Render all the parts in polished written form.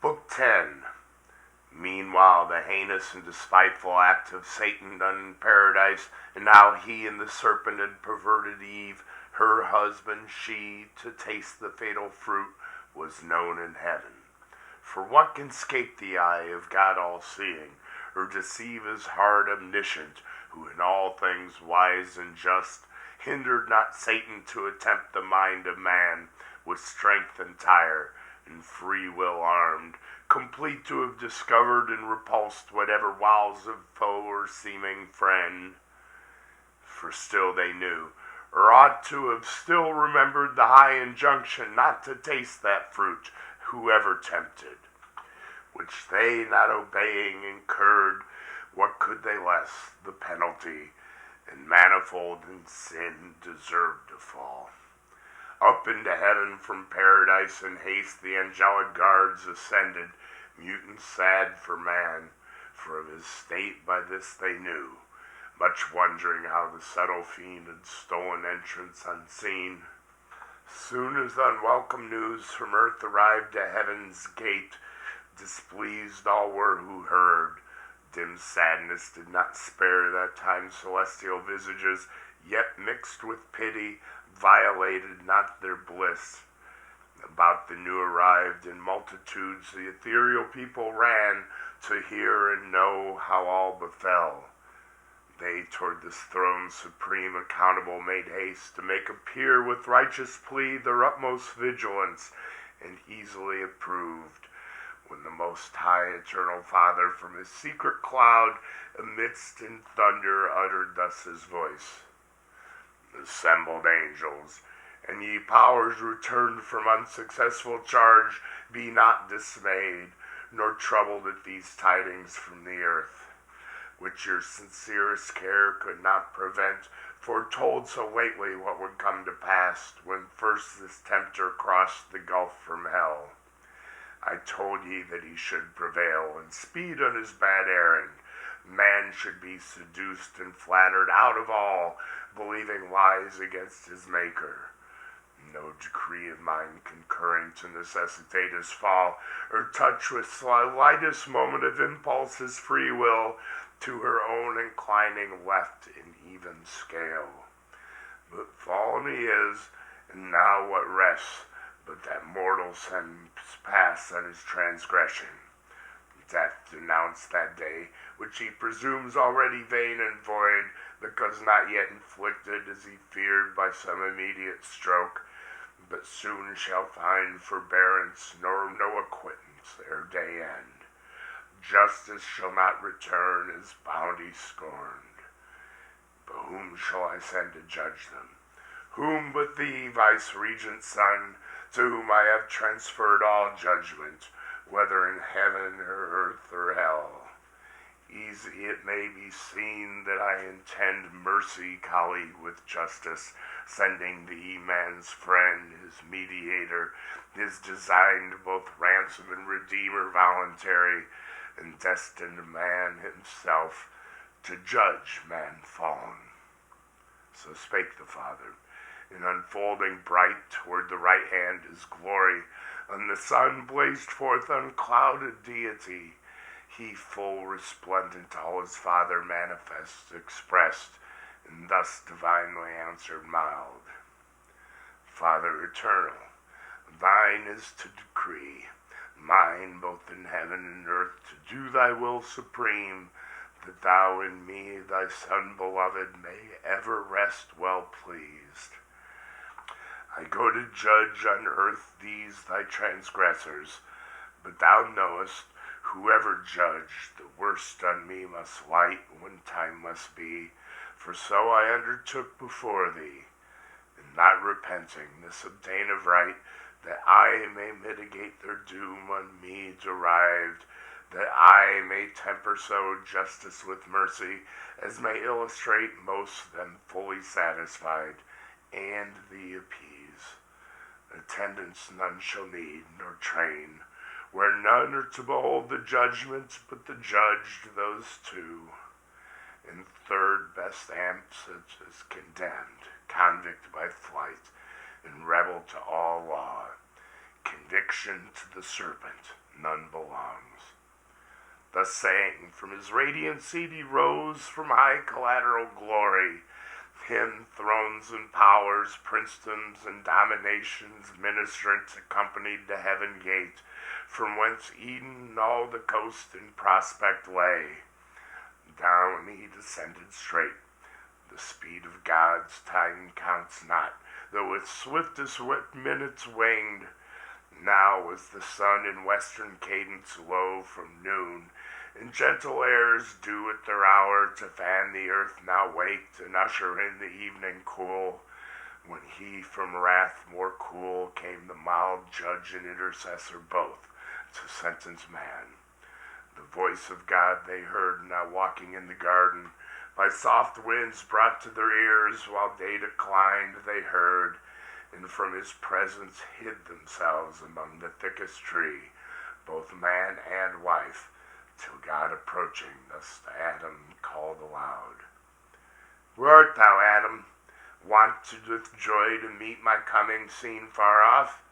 Book 10. Meanwhile, the heinous and despiteful act of Satan done in paradise, and now he and the serpent had perverted Eve, her husband, she, to taste the fatal fruit, was known in heaven. For what can escape the eye of God all-seeing, or deceive his heart omniscient, who in all things wise and just, hindered not Satan to attempt the mind of man, with strength entire, and free will armed, complete to have discovered and repulsed whatever wiles of foe or seeming friend. For still they knew, or ought to have still remembered the high injunction not to taste that fruit, whoever tempted, which they not obeying incurred, what could they less, the penalty, and manifold in sin deserved to fall. Up into heaven from paradise in haste the angelic guards ascended, mute and sad for man, for of his state by this they knew, much wondering how the subtle fiend had stolen entrance unseen. Soon as unwelcome news from earth arrived to heaven's gate, displeased all were who heard. Dim sadness did not spare that time celestial visages, yet mixed with pity, violated not their bliss. About the new arrived in multitudes the ethereal people ran to hear and know how all befell. They toward this throne supreme accountable made haste to make appear with righteous plea their utmost vigilance, and easily approved, when the Most High Eternal Father from his secret cloud amidst in thunder uttered thus his voice. Assembled angels, and ye powers returned from unsuccessful charge, be not dismayed, nor troubled at these tidings from the earth, which your sincerest care could not prevent, foretold so lately what would come to pass, when first this tempter crossed the gulf from hell. I told ye that he should prevail, and speed on his bad errand. Man should be seduced and flattered out of all, believing lies against his Maker. No decree of mine concurring to necessitate his fall, or touch with slightest moment of impulse his free will, to her own inclining left in even scale. But fallen he is, and now what rests, but that mortal sentence pass on his transgression. Death denounced that day, which he presumes already vain and void, because not yet inflicted as he feared by some immediate stroke, but soon shall find forbearance nor no acquittance ere day end. Justice shall not return, his bounty scorned. But whom shall I send to judge them? Whom but thee, vice-regent son, to whom I have transferred all judgment, whether in heaven or earth or hell? Easy it may be seen that I intend mercy colleague with justice, sending thee man's friend, his mediator, his designed both ransom and redeemer voluntary, and destined man himself to judge man fallen. So spake the Father, and unfolding bright toward the right hand his glory, and the sun blazed forth unclouded deity, he full resplendent all his Father manifest expressed, and thus divinely answered mild. Father eternal, thine is to decree, mine both in heaven and earth to do thy will supreme, that thou in me, thy Son beloved, may ever rest well pleased. I go to judge on earth these thy transgressors, but thou knowest, whoever judged, the worst on me must light when time must be, for so I undertook before thee, and not repenting this obtain of right, that I may mitigate their doom on me derived, that I may temper so justice with mercy, as may illustrate most them fully satisfied, and thee appease. Attendants none shall need, nor train, where none are to behold the judgment, but the judged those two. In third best absence is condemned, convict by flight, and rebel to all law. conviction to the serpent none belongs. Thus saying, from his radiant seat he rose from high collateral glory. Him thrones and powers, princedoms and dominations, ministrants accompanied to heaven gate, from whence Eden and all the coast in prospect lay. Down he descended straight. The speed of God's time counts not, though with swiftest minutes winged. Now was the sun in western cadence low from noon, and gentle airs due at their hour to fan the earth now waked and usher in the evening cool. When he from wrath more cool came the mild judge and intercessor both to sentence man. The voice of God they heard now walking in the garden, by soft winds brought to their ears while day declined they heard, and from his presence hid themselves among the thickest tree, both man and wife, till God approaching thus to Adam called aloud. Where art thou, Adam? Wont with joy to meet my coming seen far off?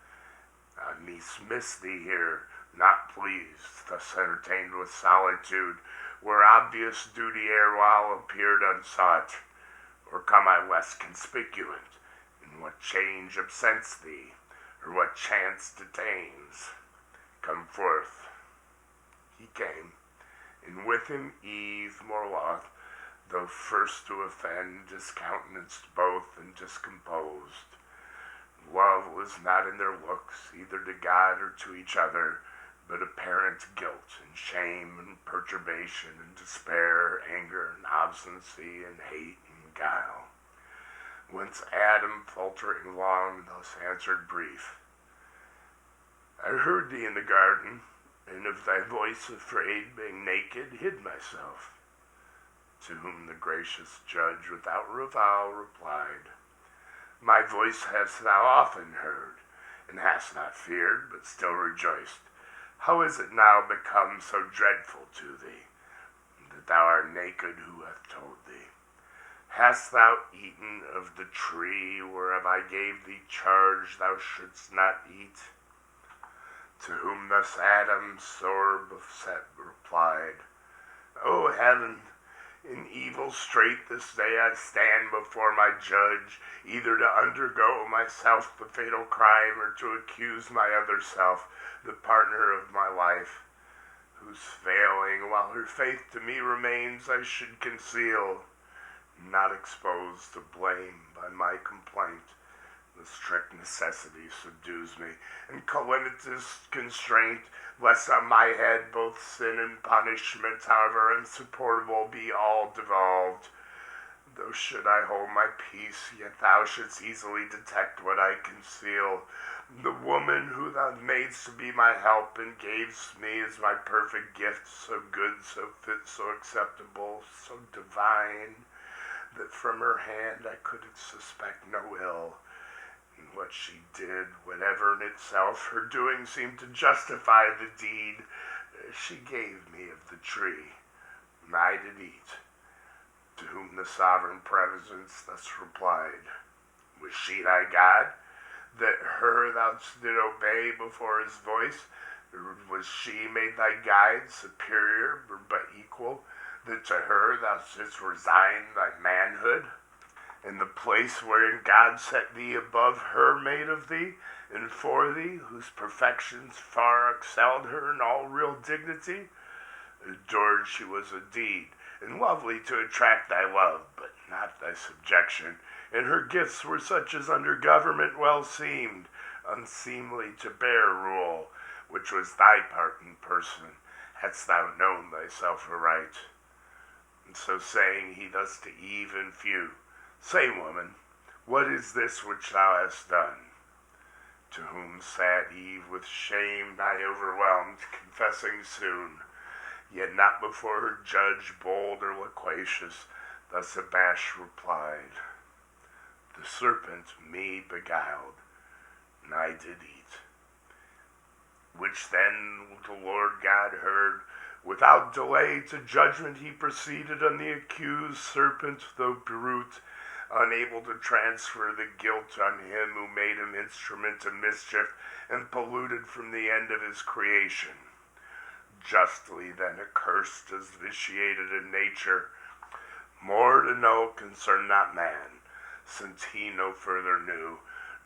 I miss thee here, not pleased, thus entertained with solitude, where obvious duty erewhile appeared unsought. Or come I less conspicuous, in what change absents thee, or what chance detains? Come forth. He came, and with him Eve more loth, though first to offend, discountenanced both and discomposed. Love was not in their looks, either to God or to each other, but apparent guilt and shame and perturbation and despair, anger and obstinacy and hate and guile. Whence Adam, faltering long, thus answered brief. I heard thee in the garden, and of thy voice afraid, being naked, hid myself. To whom the gracious judge without revow replied, My voice hast thou often heard, and hast not feared, but still rejoiced. How is it now become so dreadful to thee, that thou art naked? Who hath told thee? Hast thou eaten of the tree whereof I gave thee charge thou shouldst not eat? To whom thus Adam, sore beset, replied, O heaven, in evil strait this day I stand before my judge, either to undergo myself the fatal crime, or to accuse my other self, the partner of my life, whose failing, while her faith to me remains, I should conceal, not exposed to blame by my complaint. The strict necessity subdues me, and calamitous constraint, lest on my head both sin and punishment, however insupportable, be all devolved. Though should I hold my peace, yet thou shouldst easily detect what I conceal. The woman who thou madest to be my help, and gavest me as my perfect gift, so good, so fit, so acceptable, so divine, that from her hand I could suspect no ill. And what she did, whatever in itself her doing seemed to justify the deed, she gave me of the tree, and I did eat. To whom the sovereign presence thus replied, Was she thy God, that her thou didst obey before his voice? Or was she made thy guide, superior but equal, that to her thou didst resign thy manhood? In the place wherein God set thee above her made of thee, and for thee, whose perfections far excelled her in all real dignity? Adored she was indeed, and lovely to attract thy love, but not thy subjection, and her gifts were such as under government well seemed, unseemly to bear rule, which was thy part in person, hadst thou known thyself aright. And so saying, he thus to Eve in few, Say, woman, what is this which thou hast done? To whom sad Eve with shame nigh overwhelmed, confessing soon, yet not before her judge bold or loquacious, thus abashed replied, The serpent me beguiled, and I did eat. Which then the Lord God heard, without delay to judgment he proceeded on the accused serpent, though brute, unable to transfer the guilt on him who made him instrument of mischief and polluted from the end of his creation. Justly then accursed as vitiated in nature, more to know concern not man, since he no further knew,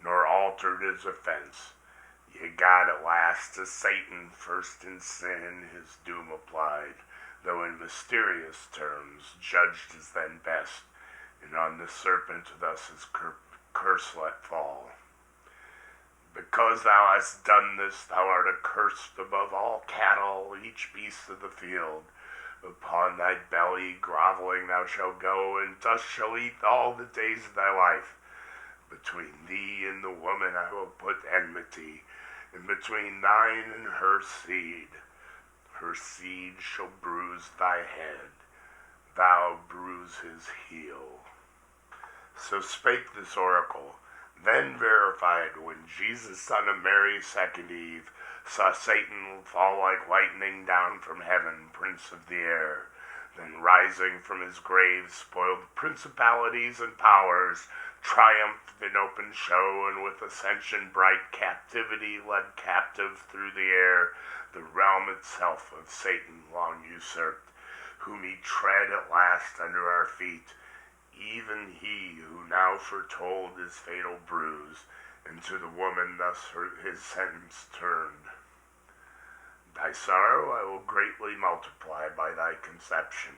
nor altered his offense. Yet God at last to Satan first in sin his doom applied, though in mysterious terms judged as then best, and on the serpent thus his curse let fall. Because thou hast done this, thou art accursed above all cattle, each beast of the field. Upon thy belly groveling thou shalt go, and dust shall eat all the days of thy life. Between thee and the woman I will put enmity, and between thine and her seed. Her seed shall bruise thy head, thou bruise his heel. So spake this oracle, then verified when Jesus, son of Mary, second Eve, saw Satan fall like lightning down from heaven, prince of the air. Then rising from his grave, spoiled principalities and powers, triumphed in open show, and with ascension bright captivity led captive through the air, the realm itself of Satan long usurped, whom he tread at last under our feet, even he who now foretold his fatal bruise, and to the woman thus his sentence turned. Thy sorrow I will greatly multiply by thy conception.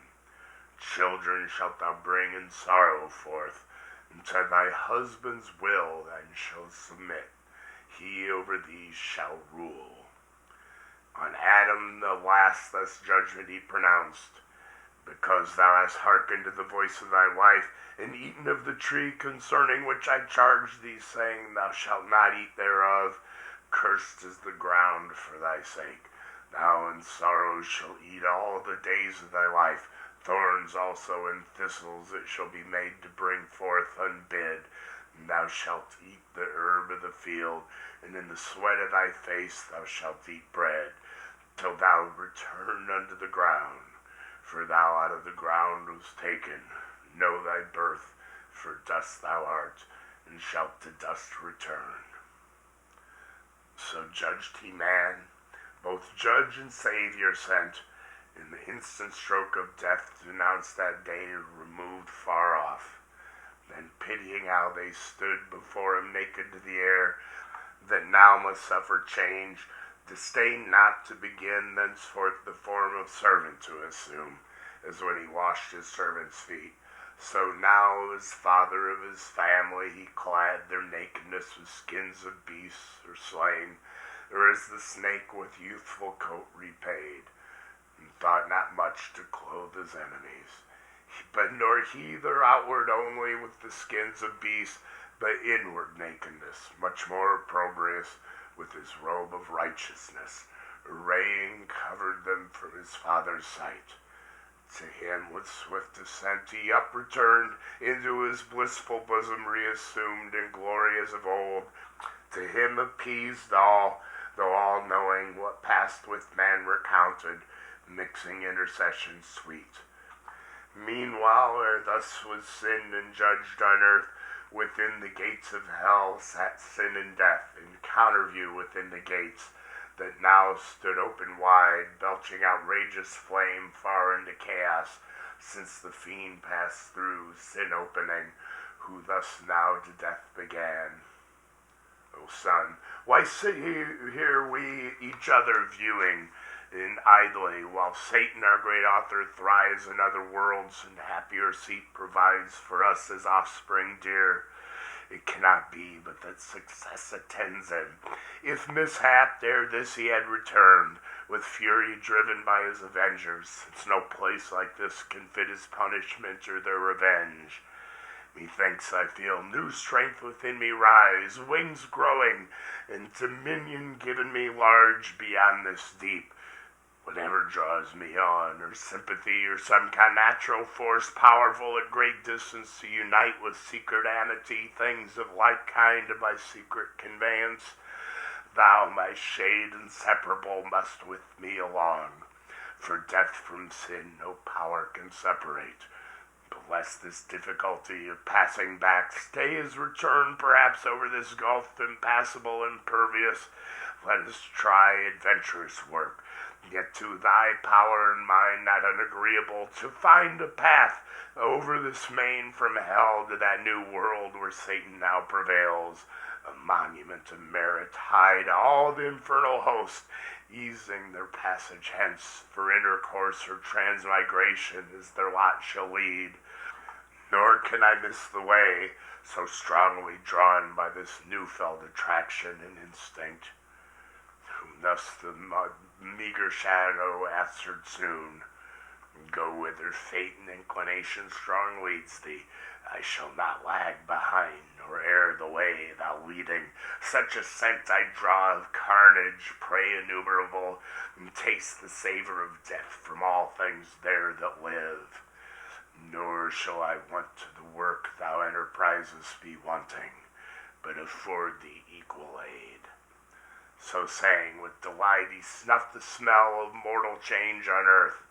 Children shalt thou bring in sorrow forth, and to thy husband's will then shalt submit. He over thee shall rule. On Adam the last thus judgment he pronounced, because thou hast hearkened to the voice of thy wife, and eaten of the tree concerning which I charged thee, saying, Thou shalt not eat thereof. Cursed is the ground for thy sake. Thou in sorrow shalt eat all the days of thy life. Thorns also and thistles it shall be made to bring forth unbid. And thou shalt eat the herb of the field, and in the sweat of thy face thou shalt eat bread, till thou return unto the ground. For thou out of the ground was taken. Know thy birth, for dust thou art, and shalt to dust return. So judged he man, both judge and Savior sent, in the instant stroke of death denounced that day removed far off. Then pitying how they stood before him naked to the air, that now must suffer change, disdain not to begin thenceforth the form of servant to assume, as when he washed his servants' feet. So now as father of his family he clad their nakedness with skins of beasts or slain, or as the snake with youthful coat repaid, and thought not much to clothe his enemies. But nor he their outward only with the skins of beasts, but inward nakedness, much more opprobrious, with his robe of righteousness, arraying covered them from his father's sight. To him with swift ascent he up returned, into his blissful bosom reassumed in glory as of old. To him appeased all, though all knowing what passed with man recounted, mixing intercession sweet. Meanwhile, ere thus was sinned and judged on earth, within the gates of hell sat sin and death, in counterview within the gates, that now stood open wide, belching outrageous flame far into chaos, since the fiend passed through, sin opening, who thus now to death began. O son, why sit here we each other viewing, and idly, while Satan, our great author, thrives in other worlds, and happier seat provides for us as offspring dear? It cannot be but that success attends him. If mishap ere this he had returned, with fury driven by his avengers, since no place like this can fit his punishment or their revenge. Methinks I feel new strength within me rise, wings growing, and dominion given me large beyond this deep. Whatever draws me on, or sympathy, or some connatural force powerful at great distance to unite with secret amity things of like kind by secret conveyance, thou, my shade inseparable, must with me along, for death from sin no power can separate. But lest this difficulty of passing back stay his return perhaps over this gulf impassable and impervious, let us try adventurous work, yet to thy power and mine not unagreeable, to find a path over this main from hell to that new world where Satan now prevails, a monument of merit high to all the infernal host, easing their passage hence, for intercourse or transmigration as their lot shall lead. Nor can I miss the way, so strongly drawn by this new-felt attraction and instinct, whom thus the meager shadow answered soon. Go whither fate and inclination strong leads thee, I shall not lag behind, nor err the way thou leading. Such a scent I draw of carnage, prey innumerable, and taste the savor of death from all things there that live. Nor shall I want to the work thou enterprisest be wanting, but afford thee equal aid. So saying, with delight he snuffed the smell of mortal change on earth,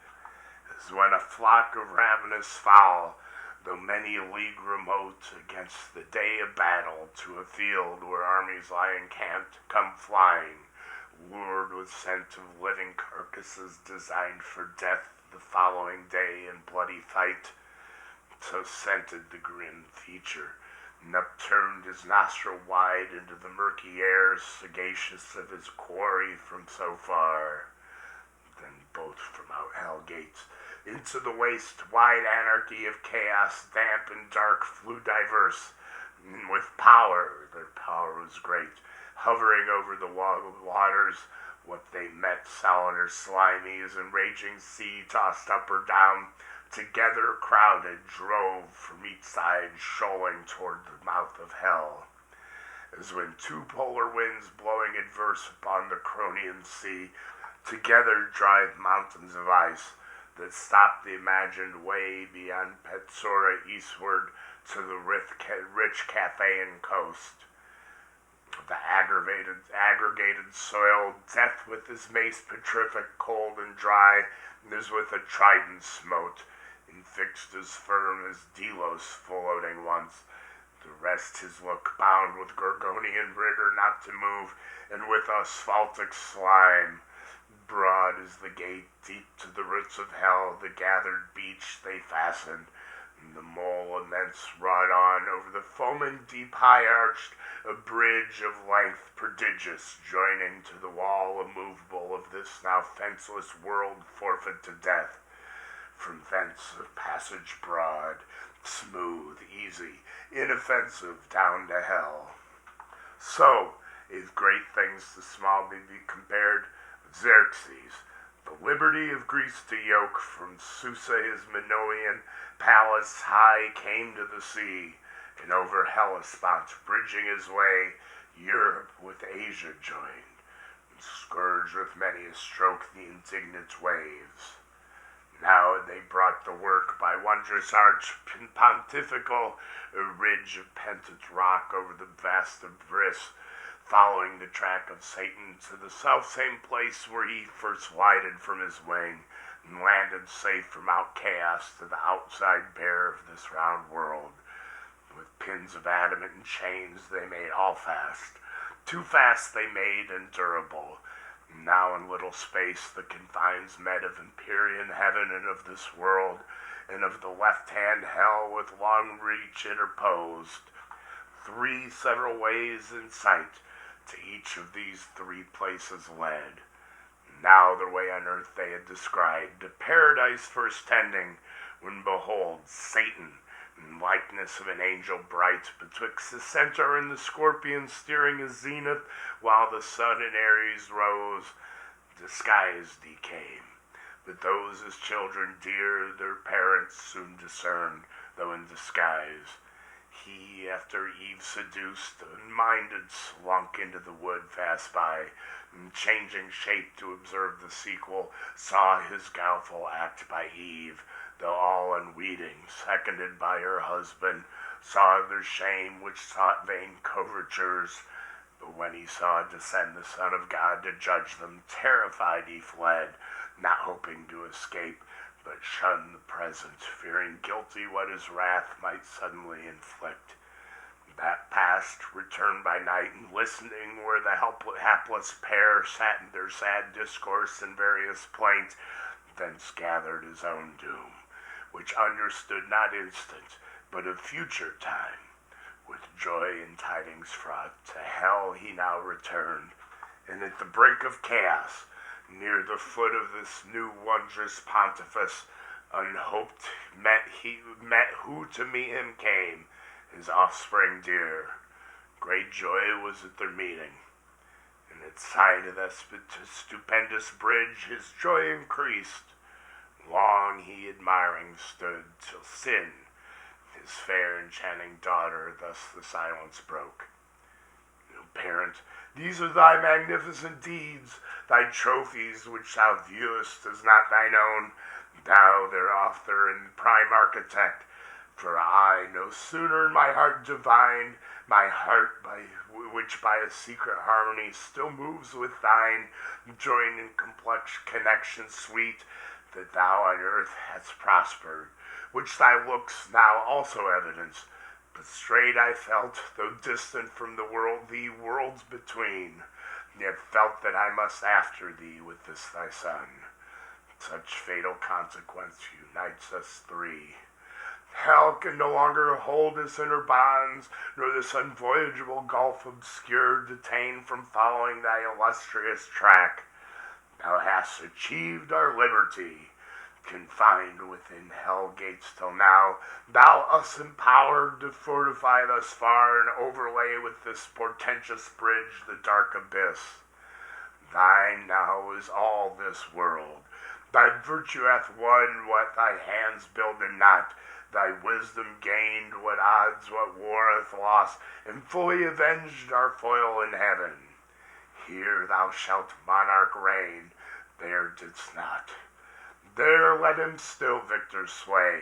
as when a flock of ravenous fowl, though many a league remote, against the day of battle, to a field where armies lie encamped, come flying, lured with scent of living carcasses designed for death the following day in bloody fight. So scented the grim feature, and upturned his nostril wide into the murky air, sagacious of his quarry from so far. Then both from out hell gates into the waste wide anarchy of chaos, damp and dark, flew diverse, and with power, their power was great, hovering over the waters, what they met, solid or slimy as a raging sea tossed up or down, together crowded, drove from each side, shoaling toward the mouth of hell, as when two polar winds blowing adverse upon the Cronian sea together drive mountains of ice that stop the imagined way beyond Petsora eastward to the rich Cathayan coast. The aggregated soil, death with his mace petrific, cold and dry, as with a trident smote, and fixed as firm as Delos floating once. The rest his look bound with Gorgonian rigor not to move, and with asphaltic slime. Broad as the gate, deep to the roots of hell, the gathered beach they fastened, and the mole immense wrought on over the foaming deep high-arched, a bridge of length prodigious, joining to the wall immovable of this now fenceless world forfeit to death. From thence of passage broad, smooth, easy, inoffensive, down to hell. So, if great things to small may be compared, Xerxes, the liberty of Greece to yoke, from Susa his Minoan palace high came to the sea, and over Hellespont, bridging his way, Europe with Asia joined, and scourged with many a stroke the indignant waves. Now they brought the work by wondrous arch pontifical, a ridge of pentant rock over the vast abyss, following the track of Satan to the selfsame place where he first lighted from his wing, and landed safe from out chaos to the outside bare of this round world. With pins of adamant and chains they made all fast, too fast they made and durable. Now in little space the confines met of empyrean heaven and of this world, and of the left-hand hell with long reach interposed. 3 several ways in sight to each of these 3 places led. Now their way on earth they had described, to paradise first tending, when behold Satan, in likeness of an angel bright, betwixt the centaur and the scorpion steering his zenith, while the sun in Aries rose, disguised he came. But those his children dear their parents soon discerned, though in disguise. He, after Eve seduced, unminded, slunk into the wood fast by, and changing shape to observe the sequel, saw his guileful act by Eve, though all unweeting, seconded by her husband, saw their shame which sought vain covertures. But when he saw descend the Son of God to judge them, terrified he fled, not hoping to escape, but shunned the present, fearing guilty what his wrath might suddenly inflict. That past returned by night, and listening where the hapless pair sat in their sad discourse and various plaint, thence gathered his own doom, which understood not instant, but of future time. With joy and tidings fraught, to hell he now returned, and at the brink of chaos, near the foot of this new wondrous pontifice, unhoped met who to meet him came, his offspring dear. Great joy was at their meeting, and at sight of that stupendous bridge his joy increased. Long he admiring stood, till Sin, his fair enchanting daughter, thus the silence broke. Parent, these are thy magnificent deeds, thy trophies which thou viewest as not thine own, thou their author and prime architect. For I no sooner in my heart divine, my heart which by a secret harmony still moves with thine, joined in complex connection sweet, that thou on earth hast prospered, which thy looks now also evidence. But straight I felt, though distant from the world, thee worlds between, yet felt that I must after thee with this thy son. Such fatal consequence unites us three. Hell can no longer hold us in her bonds, nor this unvoyageable gulf obscure detain from following thy illustrious track. Thou hast achieved our liberty, confined within hell gates till now. Thou us empowered to fortify thus far, and overlay with this portentous bridge the dark abyss. Thine now is all this world. Thy virtue hath won what thy hands builded not. Thy wisdom gained what odds, what war hath lost, and fully avenged our foil in heaven. Here thou shalt monarch reign, there didst not. There let him still victor sway.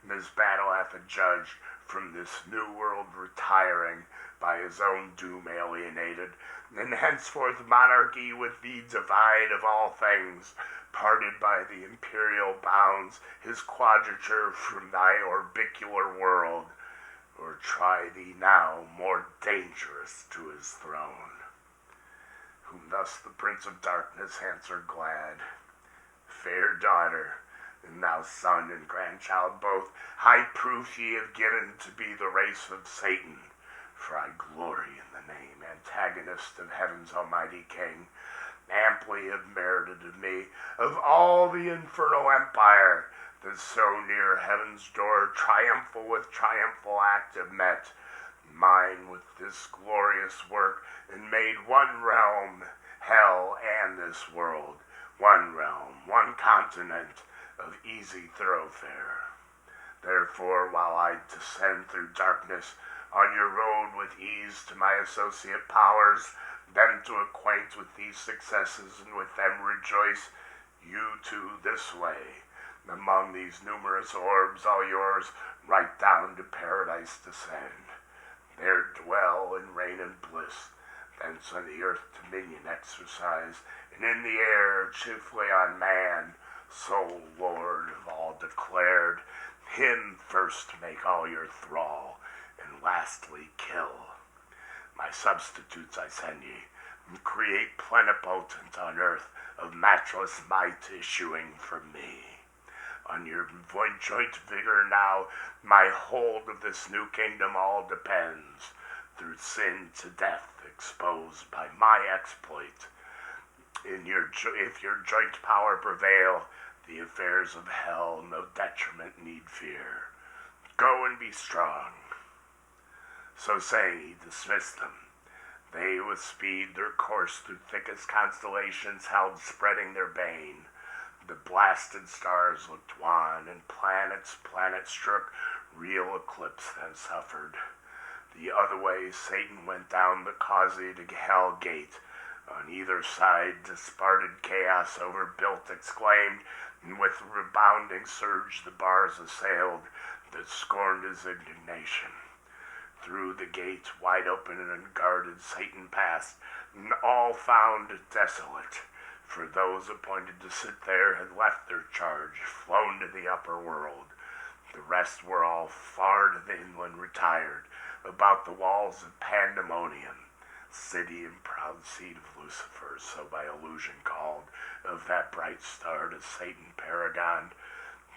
This battle hath adjudged, from this new world retiring, by his own doom alienated, and henceforth monarchy with thee divide of all things, parted by the imperial bounds, his quadrature from thy orbicular world, or try thee now more dangerous to his throne. Whom thus the Prince of Darkness answered glad, fair daughter, and thou son and grandchild both, high proof ye have given to be the race of Satan, for I glory in the name, antagonist of heaven's almighty King, amply have merited of me, of all the infernal empire, that so near heaven's door, triumphal with triumphal act have met, mine with this glorious work, and made one realm, hell and this world, one realm, one continent, of easy thoroughfare. Therefore, while I descend through darkness, on your road with ease to my associate powers, them to acquaint with these successes, and with them rejoice, you too this way, among these numerous orbs all yours, right down to paradise descend. There dwell and reign in bliss, thence on the earth dominion exercise, and in the air chiefly on man, sole lord of all declared, him first make all your thrall, and lastly kill. My substitutes I send ye, and create plenipotent on earth, of matchless might issuing from me. On your joint vigor now, my hold of this new kingdom all depends, through sin to death exposed by my exploit. If your joint power prevail, the affairs of hell no detriment need fear. Go and be strong. So saying, he dismissed them. They with speed their course through thickest constellations held, spreading their bane. The blasted stars looked wan, and planet struck, real eclipse then suffered. The other way Satan went down the causey to hell gate. On either side disparted chaos overbuilt exclaimed, and with rebounding surge the bars assailed, that scorned his indignation. Through the gate wide open and unguarded Satan passed, and all found desolate, for those appointed to sit there had left their charge, flown to the upper world. The rest were all far to the inland retired, about the walls of Pandemonium, city and proud seat of Lucifer, so by allusion called, of that bright star to Satan Paragon.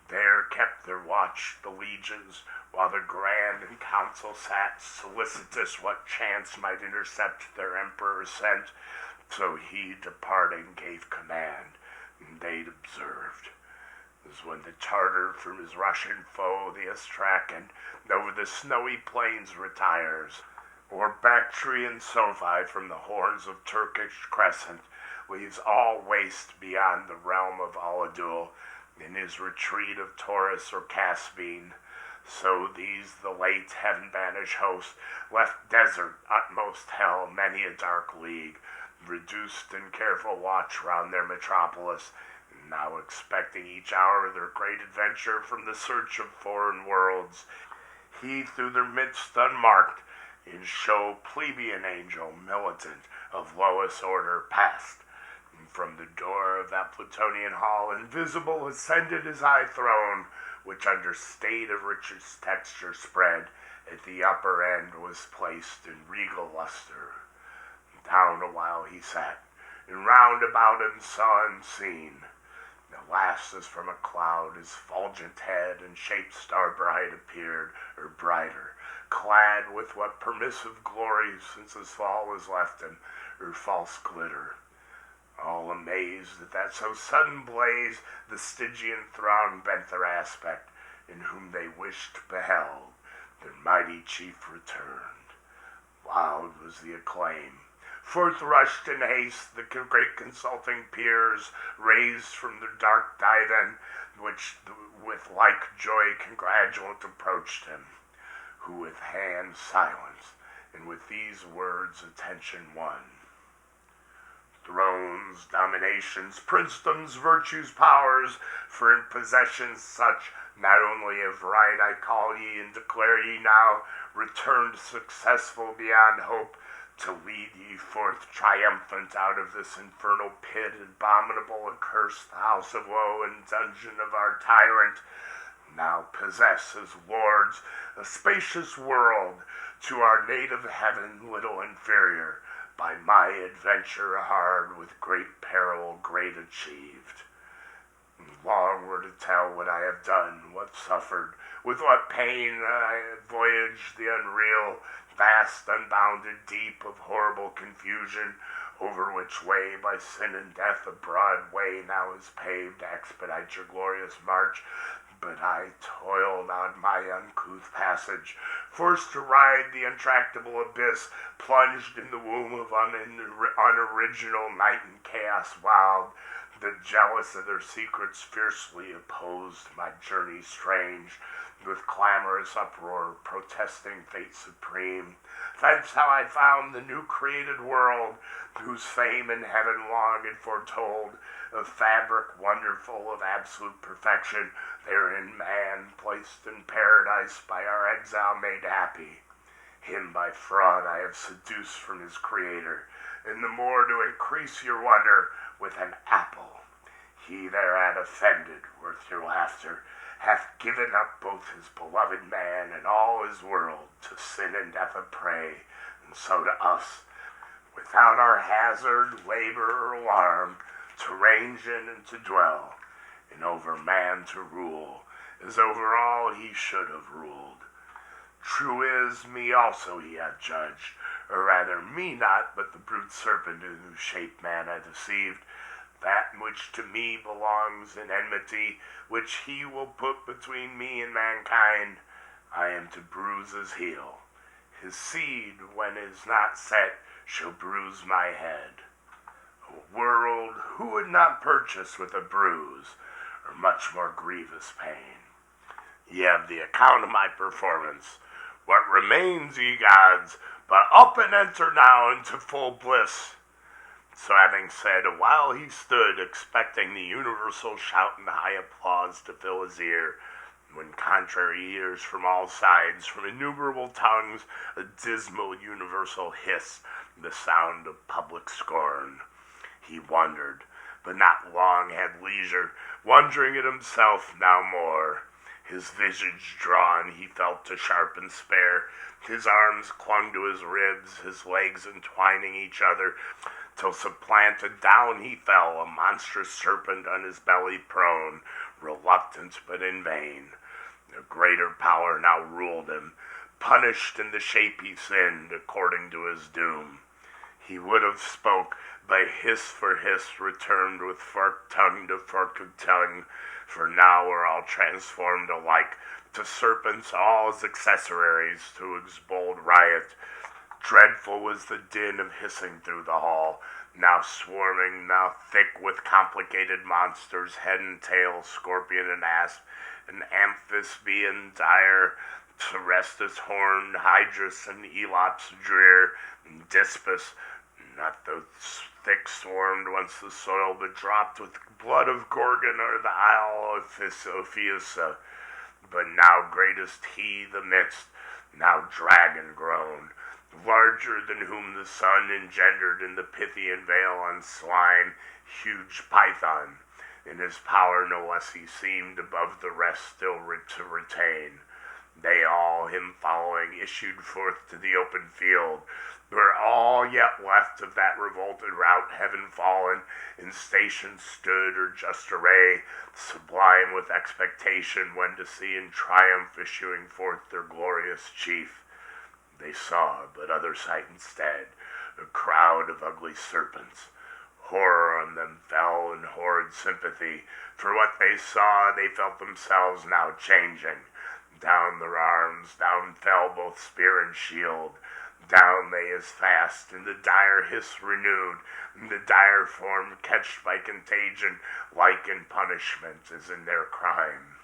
There kept their watch the legions, while the grand in council sat, solicitous what chance might intercept their emperor's scent. So he, departing, gave command, and they'd observed. As when the Tartar from his Russian foe, the Astrakhan, over the snowy plains retires, or Bactrian Sophi from the horns of Turkish Crescent, leaves all waste beyond the realm of Aladul, in his retreat of Taurus or Caspian. So these, the late heaven-banished host, left desert, utmost hell, many a dark league, reduced in careful watch round their metropolis, now expecting each hour their great adventure from the search of foreign worlds. He through their midst unmarked, in show plebeian angel, militant, of lowest order passed, and from the door of that Plutonian hall, invisible, ascended his high throne, which under state of richest texture spread, at the upper end was placed in regal luster. Down a while he sat, and round about him saw unseen. At last, as from a cloud, his fulgent head and shaped star bright appeared, or brighter, clad with what permissive glory since his fall was left him, or false glitter. All amazed at that so sudden blaze, the Stygian throng bent their aspect, in whom they wished beheld their mighty chief returned. Loud was the acclaim. Forth rushed in haste the great consulting peers, raised from their dark divan, which with like joy congratulant approached him, who with hands silenced, and with these words attention won. Thrones, dominations, princedoms, virtues, powers, for in possessions such, not only of right I call ye and declare ye now, returned successful beyond hope, to lead ye forth triumphant out of this infernal pit, abominable, accursed house of woe and dungeon of our tyrant, now possess as lords a spacious world, to our native heaven little inferior, by my adventure hard, with great peril great achieved. Long were to tell what I have done, what suffered, with what pain I voyaged the unreal, vast, unbounded deep of horrible confusion, over which way by sin and death a broad way now is paved to expedite your glorious march. But I toiled on my uncouth passage, forced to ride the untractable abyss, plunged in the womb of unoriginal night and chaos wild. The jealous of their secrets fiercely opposed my journey strange, with clamorous uproar protesting fate supreme. Thence how I found the new created world, whose fame in heaven long had foretold, a fabric wonderful of absolute perfection, therein man placed in paradise by our exile made happy. Him by fraud I have seduced from his creator, and the more to increase your wonder, with an apple. He thereat offended, worth your laughter, hath given up both his beloved man and all his world to sin and death a prey, and so to us, without our hazard, labor, or alarm, to range in and to dwell, and over man to rule, as over all he should have ruled. True is, me also he hath judged, or rather me not, but the brute serpent in whose shape man hath deceived, that which to me belongs in enmity, which he will put between me and mankind, I am to bruise his heel. His seed, when is not set, shall bruise my head. A world who would not purchase with a bruise, or much more grievous pain? Ye have the account of my performance. What remains, ye gods, but up and enter now into full bliss. So having said, a while he stood, expecting the universal shout and high applause to fill his ear, when contrary ears from all sides, from innumerable tongues, a dismal universal hiss, the sound of public scorn. He wondered, but not long had leisure, wondering at himself now more. His visage drawn, he felt to sharpen spare. His arms clung to his ribs, his legs entwining each other, till supplanted down he fell, a monstrous serpent on his belly prone, reluctant but in vain. A greater power now ruled him, punished in the shape he sinned, according to his doom. He would have spoke, but hiss for hiss returned with forked tongue to forked tongue, for now we're all transformed alike to serpents, all as accessories to his bold riot. Dreadful was the din of hissing through the hall, now swarming, now thick with complicated monsters, head and tail, scorpion and asp, and amphisbian dire, Serestus horned, hydrus and elops drear, and dispus, not the thick swarmed once the soil bedropped with blood of Gorgon or the isle of Ophiosa, but now greatest he the midst, now dragon grown, larger than whom the sun engendered in the Pythian vale on slime, huge Python. In his power no less he seemed above the rest still to retain. They all, him following, issued forth to the open field, where all yet left of that revolted rout, heaven fallen, in station stood or just array, sublime with expectation, when to see in triumph issuing forth their glorious chief. They saw but other sight instead, a crowd of ugly serpents. Horror on them fell in horrid sympathy. For what they saw, they felt themselves now changing. Down their arms, down fell both spear and shield. Down they as fast, and the dire hiss renewed, and the dire form catched by contagion, like in punishment as in their crime.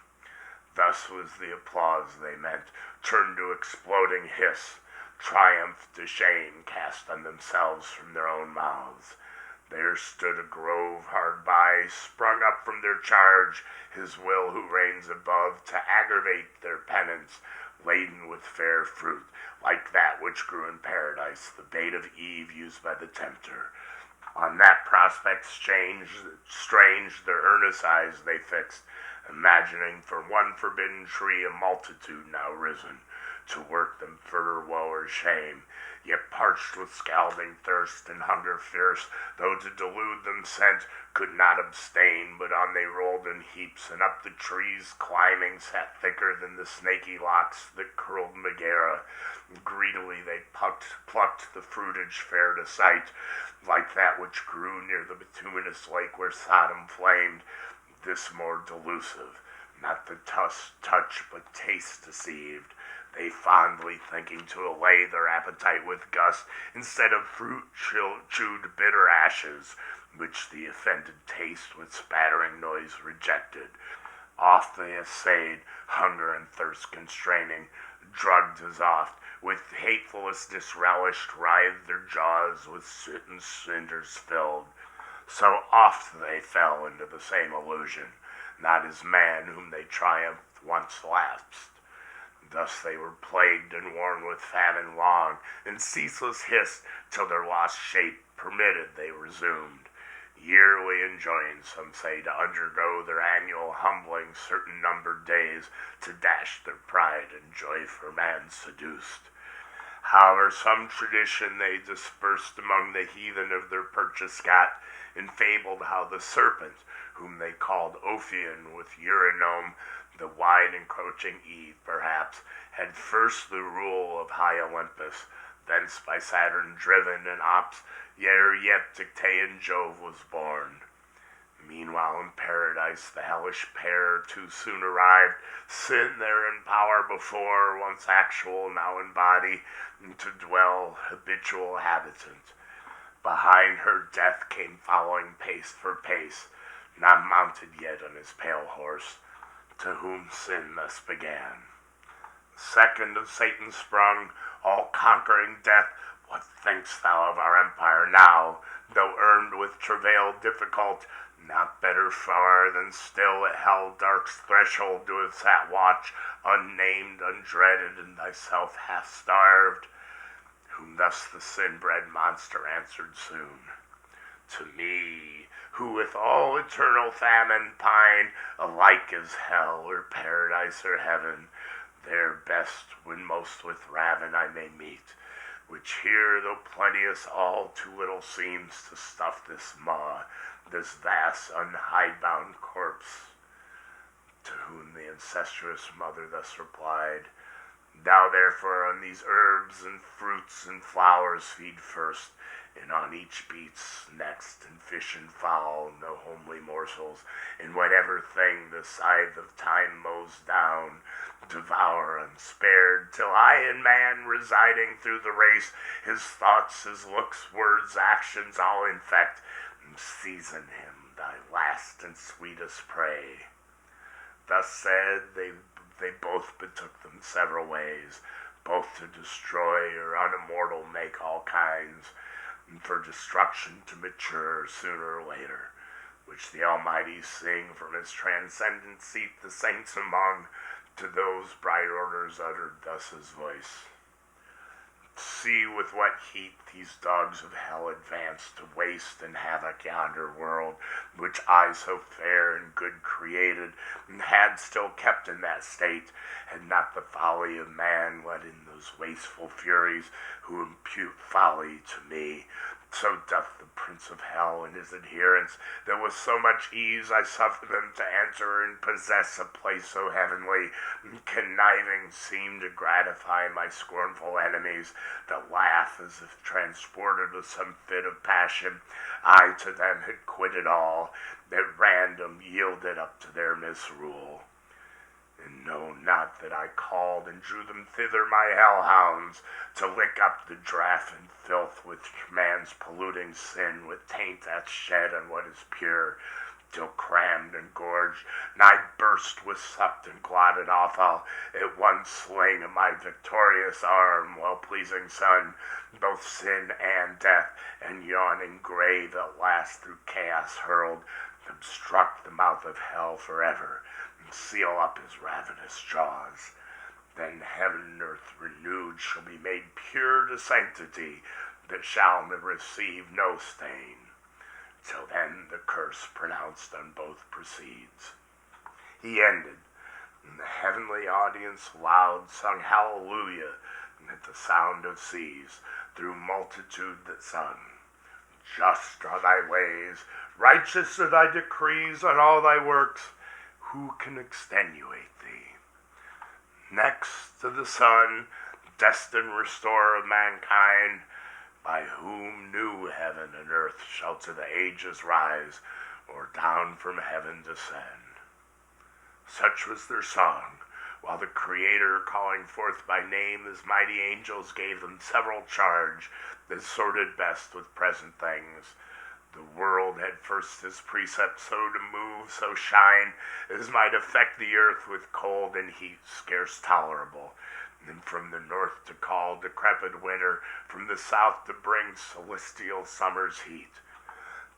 Thus was the applause they meant, turned to exploding hiss, triumph to shame cast on themselves from their own mouths. There stood a grove hard by, sprung up from their charge, his will who reigns above, to aggravate their penance, laden with fair fruit, like that which grew in paradise, the bait of Eve used by the tempter. On that prospect strange their earnest eyes they fixed, imagining for one forbidden tree a multitude now risen, to work them further woe or shame, yet parched with scalding thirst and hunger fierce, though to delude them sent, could not abstain, but on they rolled in heaps, and up the trees climbing sat thicker than the snaky locks that curled Megara. Greedily they plucked the fruitage fair to sight, like that which grew near the bituminous lake where Sodom flamed, this more delusive, not the touch but taste deceived. They fondly thinking to allay their appetite with gust, instead of fruit chewed bitter ashes, which the offended taste with spattering noise rejected. Oft they essayed, hunger and thirst constraining, drugged as oft, with hatefullest disrelish, writhed their jaws with soot and cinders filled. So oft they fell into the same illusion, not as man whom they triumphed once lapsed. Thus they were plagued and worn with famine long, and ceaseless hiss, till their lost shape permitted they resumed, yearly enjoined, some say, to undergo their annual humbling certain numbered days, to dash their pride and joy for man seduced. However, some tradition they dispersed among the heathen of their purchase got, and fabled how the serpent, whom they called Ophion with Eurynome, the wide encroaching Eve, perhaps, had first the rule of high Olympus, thence by Saturn driven, and Ops, ere yet Dictaean Jove was born. Meanwhile in paradise the hellish pair too soon arrived, sin there in power before, once actual, now in body, and to dwell habitual habitant. Behind her death came following pace for pace, not mounted yet on his pale horse, to whom sin thus began. Second of Satan sprung, all-conquering death, what think'st thou of our empire now, though earned with travail difficult, not better far than still it held dark's threshold to have sat watch, unnamed, undreaded, and thyself half-starved? Whom thus the sin-bred monster answered soon. To me, who with all eternal famine pine, alike as hell or paradise or heaven, there best when most with ravin I may meet, which here, though plenteous, all too little seems to stuff this maw, this vast unhidebound corpse. To whom the ancestress mother thus replied, Thou therefore on these herbs and fruits and flowers feed first, and on each beets next, and fish and fowl, no homely morsels, and whatever thing the scythe of time mows down, devour unspared, till I in man, residing through the race, his thoughts, his looks, words, actions all infect, and season him thy last and sweetest prey. Thus said, they both betook them several ways, both to destroy or unimmortal make all kinds, and for destruction to mature sooner or later, which the Almighty sing from his transcendent seat the saints among, to those bright orders uttered thus his voice. See with what heat these dogs of hell advance to waste and havoc yonder world, which I so fair and good created, and had still kept in that state, had not the folly of man let in those wasteful furies, who impute folly to me. So doth the prince of hell and his adherents, that with so much ease I suffer them to enter and possess a place so heavenly, and conniving seem to gratify my scornful enemies, that laugh as if transported with some fit of passion. I to them had quitted all, at random yielded up to their misrule. And know not that I called and drew them thither my hellhounds, to lick up the draught and filth which man's polluting sin with taint hath shed on what is pure, till crammed and gorged, nigh burst with sucked and glotted offal, at one sling of my victorious arm, well-pleasing sun, both sin and death, and yawning grave at last through chaos hurled, obstruct the mouth of hell forever, and seal up his ravenous jaws. Then heaven and earth renewed shall be made pure to sanctity, that shall receive no stain. Till then the curse pronounced on both proceeds. He ended, and the heavenly audience loud sung hallelujah, and at the sound of seas, through multitude that sung, Just are thy ways, righteous are thy decrees on all thy works, who can extenuate thee? Next to the Son, destined restorer of mankind, by whom new heaven and earth shall to the ages rise, or down from heaven descend. Such was their song, while the Creator, calling forth by name his mighty angels, gave them several charge, that sorted best with present things. The world had first his precept so to move, so shine, as might affect the earth with cold and heat scarce tolerable, and from the north to call decrepit winter, from the south to bring celestial summer's heat.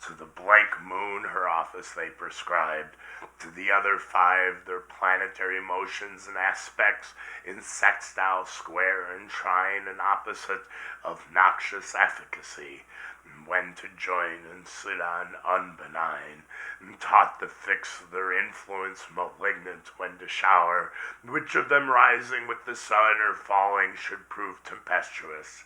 To the blank moon her office they prescribed, to the other five their planetary motions and aspects in sextile, square, and trine, and opposite of noxious efficacy, and when to join and sit on unbenign, and taught the fix of their influence malignant when to shower, which of them rising with the sun or falling should prove tempestuous.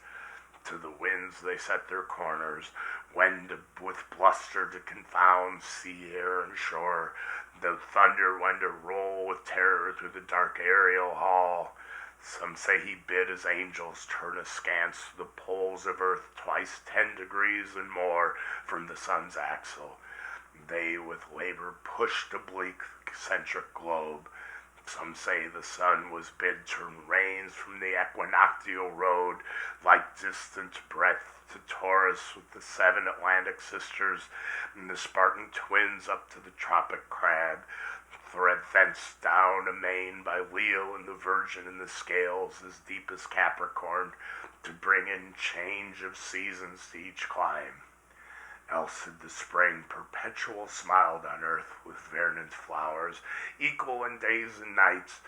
To the winds they set their corners, when with bluster to confound sea, air, and shore, the thunder when to roll with terror through the dark aerial hall. Some say he bid his angels turn askance the poles of earth twice 10 degrees and more from the sun's axle. They with labor pushed a bleak eccentric globe. Some say the sun was bid turn reins from the equinoctial road, like distant breadth to Taurus with the 7 Atlantic sisters, and the Spartan twins up to the tropic crab, thread thence down amain by Leo and the Virgin in the scales as deep as Capricorn, to bring in change of seasons to each clime. Else had the spring perpetual smiled on earth with verdant flowers, equal in days and nights,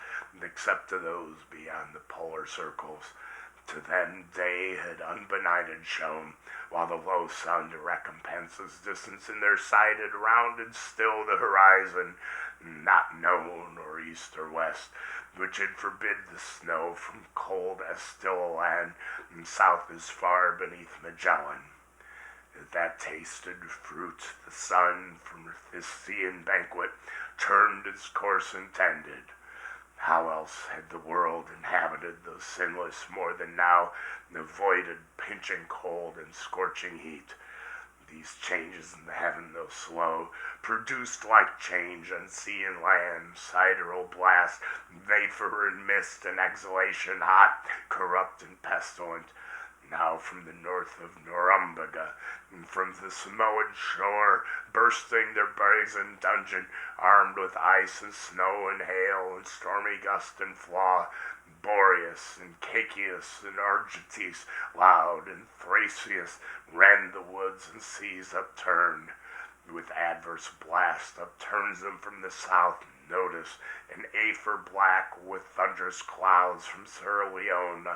except to those beyond the polar circles, To them day had unbenighted shone, while the low sun to recompenses distance in their sight had rounded still the horizon, not known or east or west, which had forbid the snow from cold as still a land, and south as far beneath Magellan. That tasted fruit, the sun from this Thean banquet turned its course intended. How else had the world inhabited, though sinless more than now, avoided pinching cold and scorching heat? These changes in the heaven, though slow, produced like change on sea and land, sidereal blast, vapor and mist and exhalation, hot, corrupt and pestilent. Now from the north of Norumbaga, and from the Samoan shore, bursting their brazen dungeon, armed with ice and snow and hail and stormy gust and flaw, Boreas and Cacius and Argetes, loud and Thracius, rend the woods and seas upturned. With adverse blast upturns them from the south, notice, an aether black with thunderous clouds from Sierra Leone.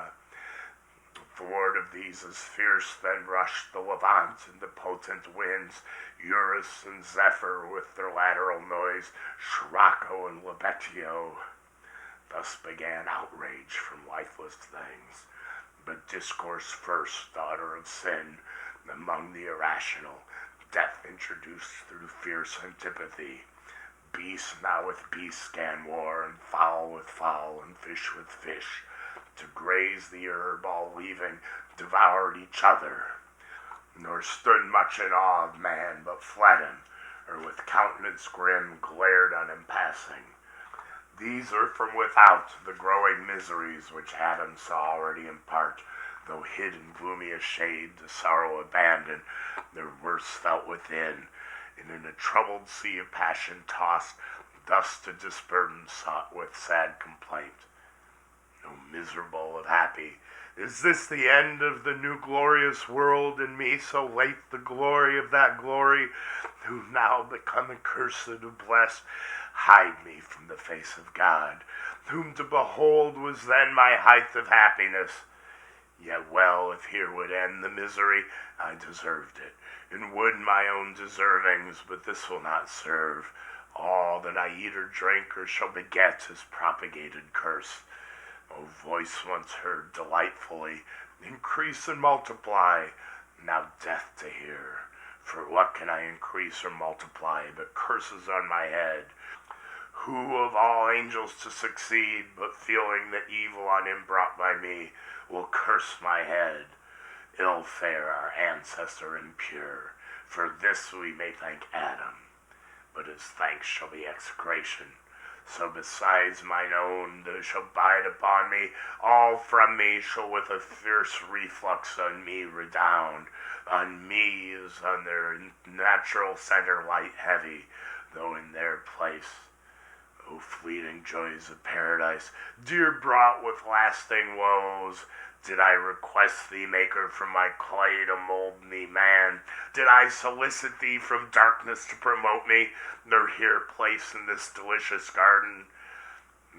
Thwart of these as fierce then rushed the Levant and the potent winds, Eurus and Zephyr with their lateral noise, Scirocco and Lebetio. Thus began outrage from lifeless things, but discourse first, daughter of sin, among the irrational, death introduced through fierce antipathy. Beast now with beast gan war, and fowl with fowl, and fish with fish. To graze the herb all leaving, devoured each other, nor stood much in awe of man, but fled him, or with countenance grim glared on him passing. These are from without the growing miseries which Adam saw already in part, though hid in gloomiest shade, to sorrow abandoned, their worst felt within, and in a troubled sea of passion tossed, thus to disburden sought with sad complaint. O miserable of happy, is this the end of the new glorious world, in me so late the glory of that glory, who now become accursed and blessed? Hide me from the face of God, whom to behold was then my height of happiness. Yet well, if here would end the misery, I deserved it, and would my own deservings, but this will not serve. All that I eat or drink or shall beget is propagated curse. O voice once heard delightfully, increase and multiply, now death to hear. For what can I increase or multiply but curses on my head? Who of all angels to succeed, but feeling that evil on him brought by me, will curse my head? Ill fare our ancestor impure, for this we may thank Adam, but his thanks shall be execration. So besides mine own that shall bide upon me, all from me shall with a fierce reflux on me redound. On me is on their natural center light heavy, though in their place. O fleeting joys of paradise, dear brought with lasting woes, did I request thee, Maker, from my clay to mold me man? Did I solicit thee from darkness to promote me, nor here place in this delicious garden?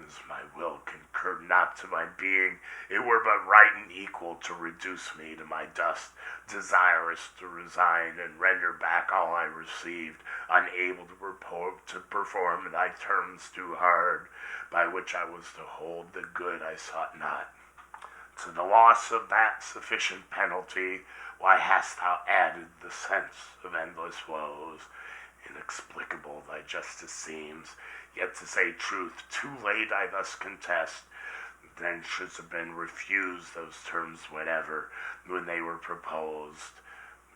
As my will concurred not to my being, it were but right and equal to reduce me to my dust, desirous to resign and render back all I received, unable to perform thy terms too hard, by which I was to hold the good I sought not. To the loss of that sufficient penalty, why hast thou added the sense of endless woes? Inexplicable thy justice seems, yet to say truth, too late I thus contest. Then shouldst have been refused those terms whatever, when they were proposed.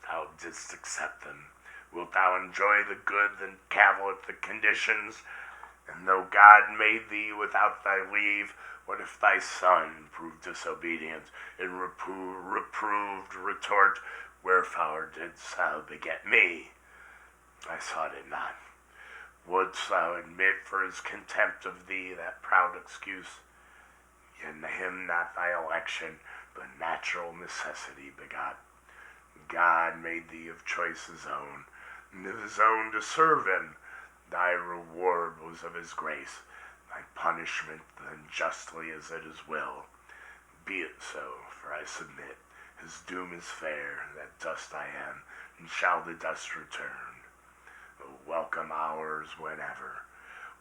Thou didst accept them. Wilt thou enjoy the good, then cavil at the conditions? And though God made thee without thy leave, what if thy son proved disobedient, and reproved retort, wherefore didst thou beget me? I sought it not. Wouldst thou admit for his contempt of thee that proud excuse? Yet him not thy election, but natural necessity begot. God made thee of choice his own, and of his own to serve him. Thy reward was of his grace, thy punishment then justly as it is will. Be it so, for I submit, his doom is fair, that dust I am, and shall to dust return. O welcome hours whenever.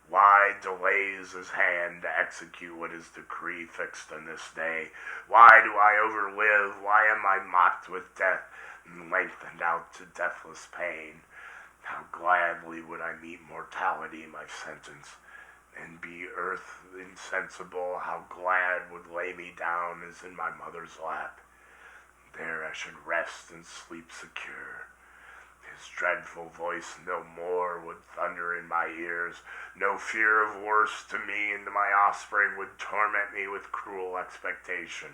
Why delays his hand to execute what his decree fixed on this day? Why do I overlive? Why am I mocked with death and lengthened out to deathless pain? How gladly would I meet mortality, my sentence, and be earth insensible. How glad would lay me down as in my mother's lap. There I should rest and sleep secure. His dreadful voice no more would thunder in my ears. No fear of worse to me and to my offspring would torment me with cruel expectation.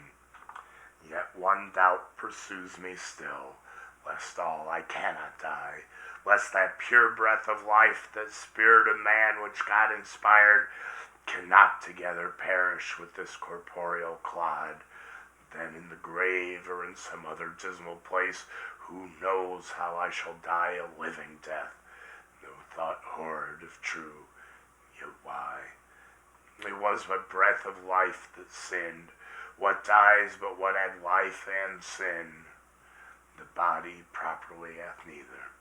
Yet one doubt pursues me still, lest all I cannot die, lest that pure breath of life, that spirit of man which God inspired, cannot together perish with this corporeal clod. Then in the grave or in some other dismal place, who knows how I shall die a living death? No thought horrid if true, yet why? It was but breath of life that sinned. What dies but what had life and sin? The body properly hath neither.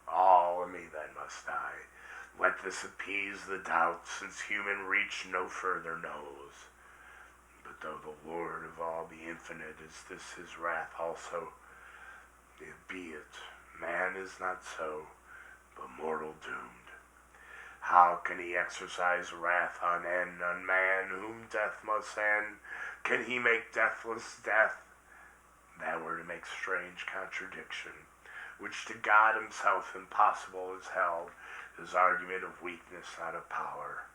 All of me then must die. Let this appease the doubt, since human reach no further knows. But though the Lord of all be infinite, is this his wrath also? Be it, man is not so, but mortal doomed. How can he exercise wrath on end on man, whom death must end? Can he make deathless death? That were to make strange contradiction, which to God himself impossible is held, his argument of weakness, not of power.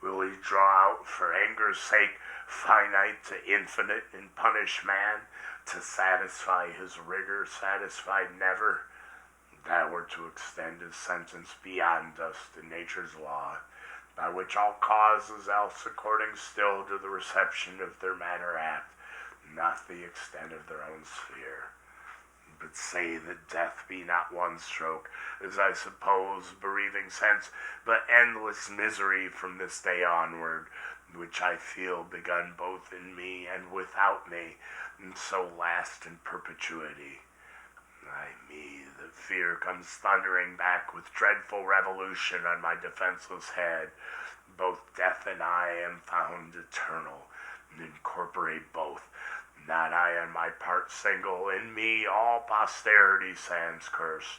Will he draw out for anger's sake finite to infinite and punish man, to satisfy his rigor, satisfied never? That were to extend his sentence beyond us to nature's law, by which all causes else according still to the reception of their matter act, not the extent of their own sphere. But say that death be not one stroke, as I suppose, bereaving sense, but endless misery from this day onward, which I feel begun both in me and without me, and so last in perpetuity. Ay me, the fear comes thundering back with dreadful revolution on my defenseless head. Both death and I am found eternal, and incorporate both. Not I on my part single, in me all posterity stands cursed.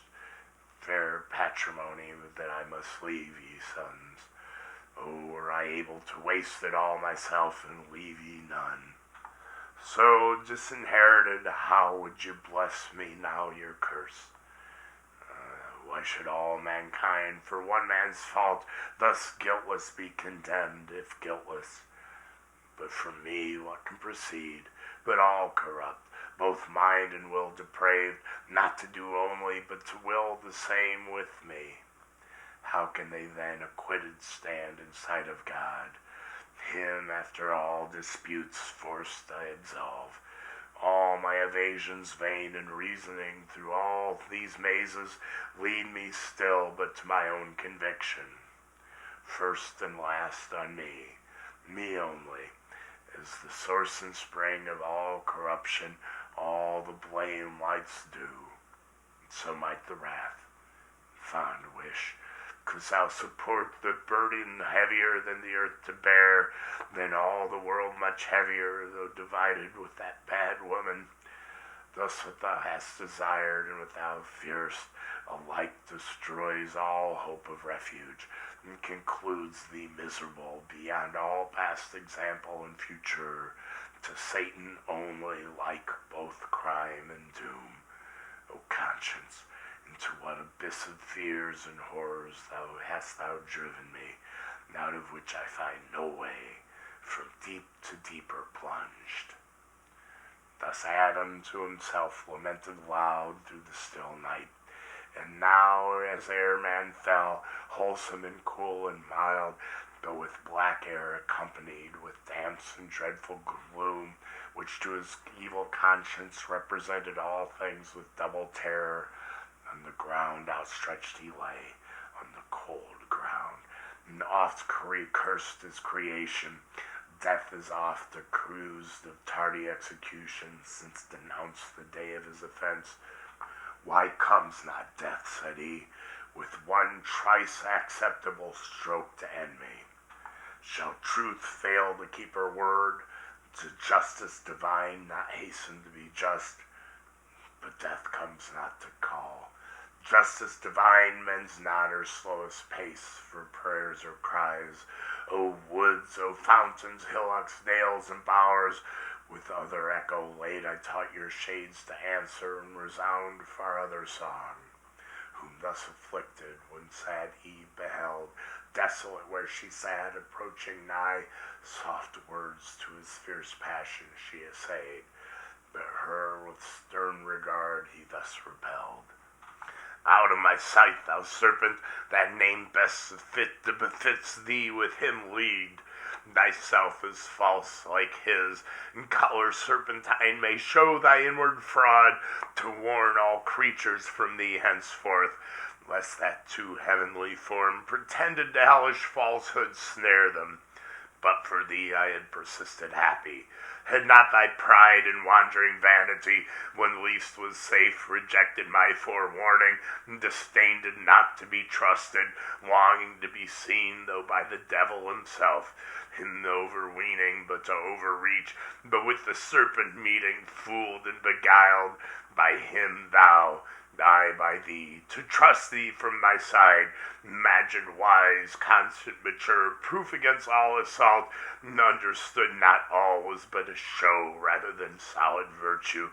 Fair patrimony that I must leave ye, sons. Oh, were I able to waste it all myself and leave ye none. So disinherited, how would you bless me now your curse? Why should all mankind for one man's fault thus guiltless be condemned, if guiltless? But from me what can proceed, but all corrupt, both mind and will depraved, not to do only, but to will the same with me? How can they then acquitted stand in sight of God? Him after all disputes forced I absolve. All my evasions vain, and reasoning through all these mazes lead me still but to my own conviction. First and last on me only, is the source and spring of all corruption, all the blame lights due. So might the wrath, fond wish, couldst thou support the burden heavier than the earth to bear, than all the world much heavier, though divided with that bad woman. Thus what thou hast desired, and what thou fearest, alike destroys all hope of refuge, and concludes thee miserable beyond all past example and future, to Satan only like both crime and doom. O conscience, into what abyss of fears and horrors hast thou driven me, out of which I find no way, from deep to deeper plunged. Thus Adam to himself lamented loud through the still night, and now as ere man fell, wholesome and cool and mild, though with black air accompanied with damps and dreadful gloom, which to his evil conscience represented all things with double terror, on the ground outstretched he lay, on the cold ground, and oft cursed his creation, Death is oft accused of tardy execution, since denounced the day of his offense. Why comes not death, said he, with one trice acceptable stroke to end me? Shall truth fail to keep her word, to justice divine not hasten to be just? But death comes not to call. Justice divine mends not her slowest pace for prayers or cries. O woods, O fountains, hillocks, dales, and bowers, with other echo late I taught your shades to answer and resound far other song. Whom thus afflicted, when sad Eve beheld, desolate where she sat, approaching nigh, soft words to his fierce passion she essayed, but her with stern regard he thus repelled. Out of my sight, thou serpent, that name best befits thee with him leagued. Thyself is false like his, and color serpentine may show thy inward fraud, to warn all creatures from thee henceforth, lest that too heavenly form pretended to hellish falsehood snare them. But for thee I had persisted happy, had not thy pride and wandering vanity, when least was safe, rejected my forewarning, and disdained not to be trusted, longing to be seen, though by the devil himself, in overweening, but to overreach, but with the serpent meeting, fooled and beguiled, by him thou, I by thee, to trust thee from my side, imagined wise, constant, mature, proof against all assault, and understood not all was but a show rather than solid virtue,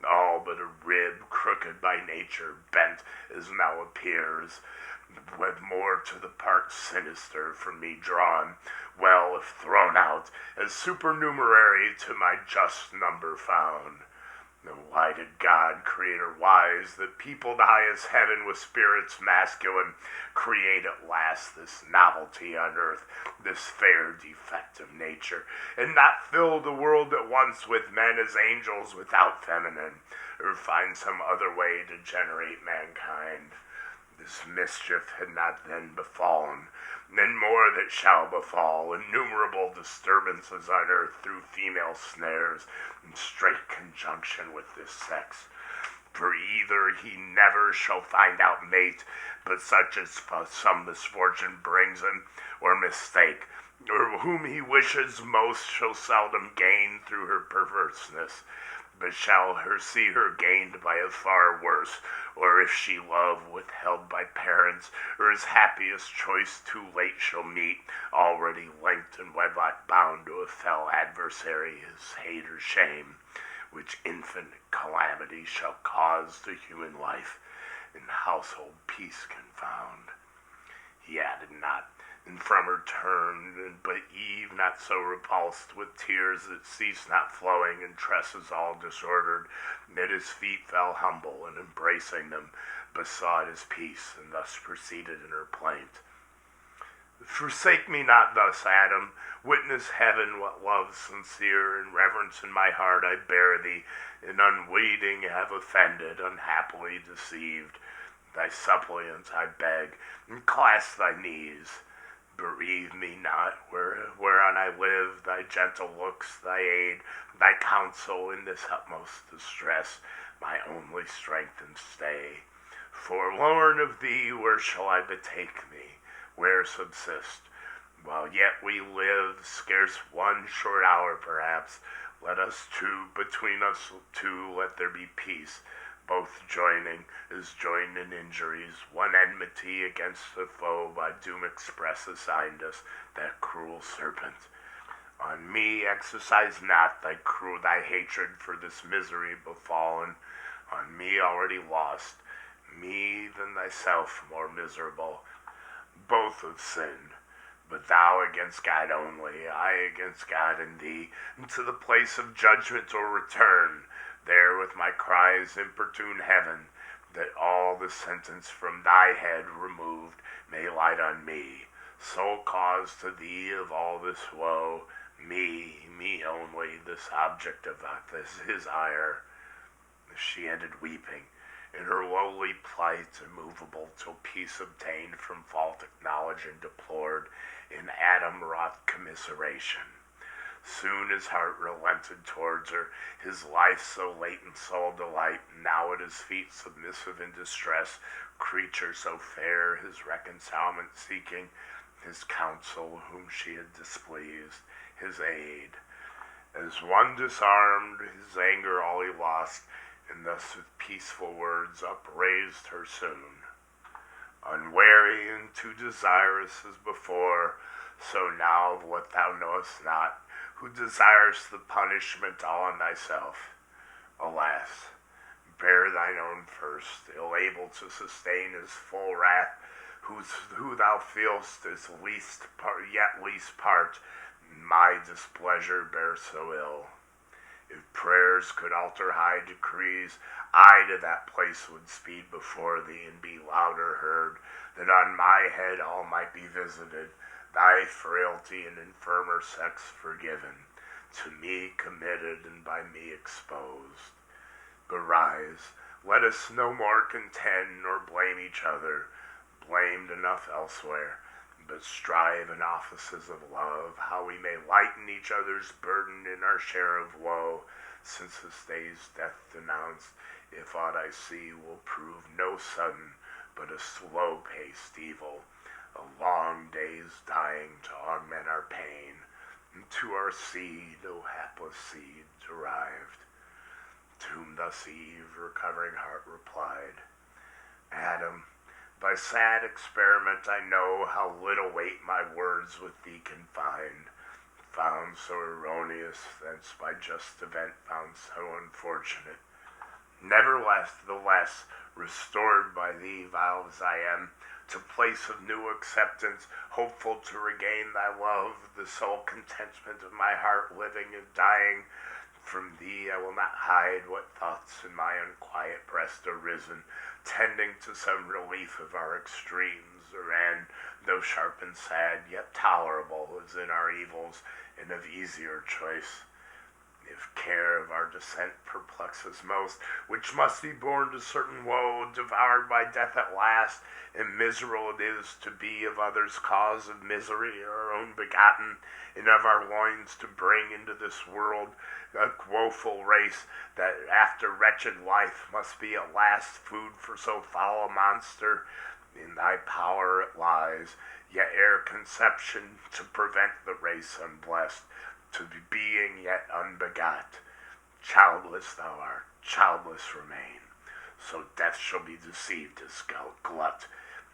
all but a rib, crooked by nature, bent as now appears, with more to the part sinister from me drawn, well if thrown out, as supernumerary to my just number found. Why did God, creator wise, that peopled the highest heaven with spirits masculine, create at last this novelty on earth, this fair defect of nature, and not fill the world at once with men as angels without feminine, or find some other way to generate mankind? This mischief had not then befallen, and more that shall befall, innumerable disturbances on earth through female snares, in straight conjunction with this sex. For either he never shall find out mate, but such as some misfortune brings him, or mistake, or whom he wishes most shall seldom gain through her perverseness, but shall see her gained by a far worse, or if she love withheld by parents, or his happiest choice too late shall meet, already linked and wedlock bound to a fell adversary, his hate or shame, which infinite calamity shall cause to human life, and household peace confound. He added not, and from her turned, but Eve, not so repulsed, with tears that ceased not flowing, and tresses all disordered, at his feet fell humble, and embracing them, besought his peace, and thus proceeded in her plaint. Forsake me not thus, Adam. Witness heaven what love sincere and reverence in my heart I bear thee, and unwitting have offended, unhappily deceived. Thy suppliant I beg, and clasp thy knees. Bereave me not, whereon I live, thy gentle looks, thy aid, thy counsel in this utmost distress, my only strength and stay. Forlorn of thee, where shall I betake me? Where subsist? While yet we live, scarce one short hour perhaps, let us two, between us two, let there be peace, both joining, as joined in injuries, one enmity against the foe by doom express assigned us, that cruel serpent. On me exercise not thy hatred for this misery befallen, on me already lost, me than thyself more miserable. Both have sinned, but thou against God only, I against God and thee, and to the place of judgment or return, there with my cries importune heaven, that all the sentence from thy head removed may light on me, sole cause to thee of all this woe, me only, this object of his ire. She ended weeping, in her lowly plight, immovable, till peace obtained from fault acknowledged and deplored, in Adam wrought commiseration. Soon his heart relented towards her, his life so latent sole delight, now at his feet submissive in distress, creature so fair, his reconcilement seeking, his counsel whom she had displeased, his aid. As one disarmed, his anger all he lost, and thus with peaceful words upraised her soon. Unwary and too desirous as before, so now of what thou knowest not, who desirest the punishment all on thyself. Alas, bear thine own first, ill able to sustain his full wrath, who thou feel'st is yet least part, my displeasure bear so ill. If prayers could alter high decrees, I to that place would speed before thee, and be louder heard, that on my head all might be visited, thy frailty and infirmer sex forgiven, to me committed and by me exposed. But rise, let us no more contend nor blame each other, blamed enough elsewhere, but strive in offices of love, how we may lighten each other's burden in our share of woe, since this day's death denounced, if aught I see, will prove no sudden, but a slow-paced evil, a long day's dying to augment our pain, and to our seed, O hapless seed, derived. To whom thus Eve, recovering heart, replied, Adam, by sad experiment I know how little weight my words with thee can find, found so erroneous, thence by just event found so unfortunate. Nevertheless, restored by thee, vile as I am, to place of new acceptance, hopeful to regain thy love, the sole contentment of my heart living and dying, from thee I will not hide what thoughts in my unquiet breast arisen, tending to some relief of our extremes, and, though sharp and sad, yet tolerable as in our evils, and of easier choice. If care of our descent perplexes most, which must be born to certain woe, devoured by death at last, and miserable it is to be of others' cause of misery, our own begotten, and of our loins to bring into this world a woeful race, that after wretched life must be at last food for so foul a monster. In thy power it lies, yet ere conception, to prevent the race unblessed, to be being yet unbegot. Childless thou art, childless remain, so death shall be deceived as glut,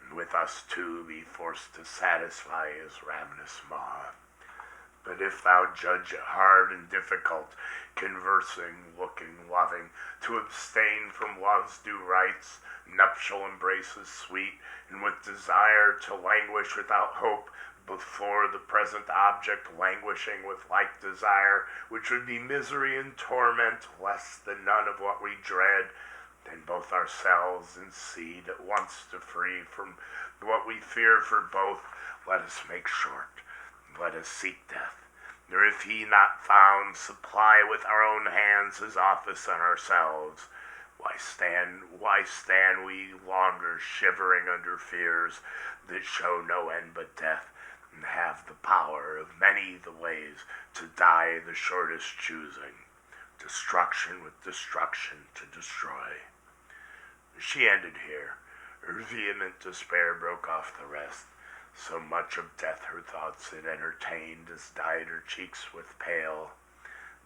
and with us too be forced to satisfy his ravenous maw. But if thou judge it hard and difficult, conversing, looking, loving, to abstain from love's due rites, nuptial embraces sweet, and with desire to languish without hope, before the present object languishing with like desire, which would be misery and torment less than none of what we dread, then both ourselves and seed at once to free from what we fear for both, let us make short, let us seek death, nor if he not found, supply with our own hands his office on ourselves. Why stand we longer shivering under fears that show no end but death, and have the power of many the ways to die the shortest choosing, destruction with destruction to destroy. She ended here. Her vehement despair broke off the rest. So much of death her thoughts had entertained as dyed her cheeks with pale.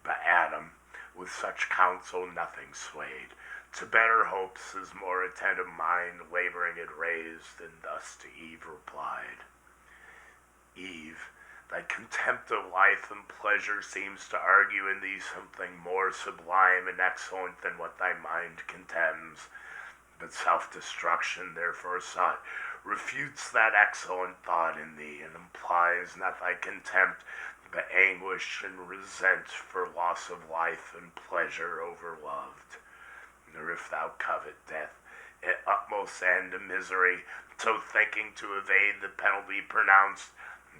But Adam, with such counsel nothing swayed, to better hopes his more attentive mind laboring had raised, and thus to Eve replied, Eve, thy contempt of life and pleasure seems to argue in thee something more sublime and excellent than what thy mind contemns. But self-destruction, therefore sought, refutes that excellent thought in thee, and implies not thy contempt, but anguish and resent for loss of life and pleasure overloved. Nor if thou covet death, at utmost end of misery, so thinking to evade the penalty pronounced,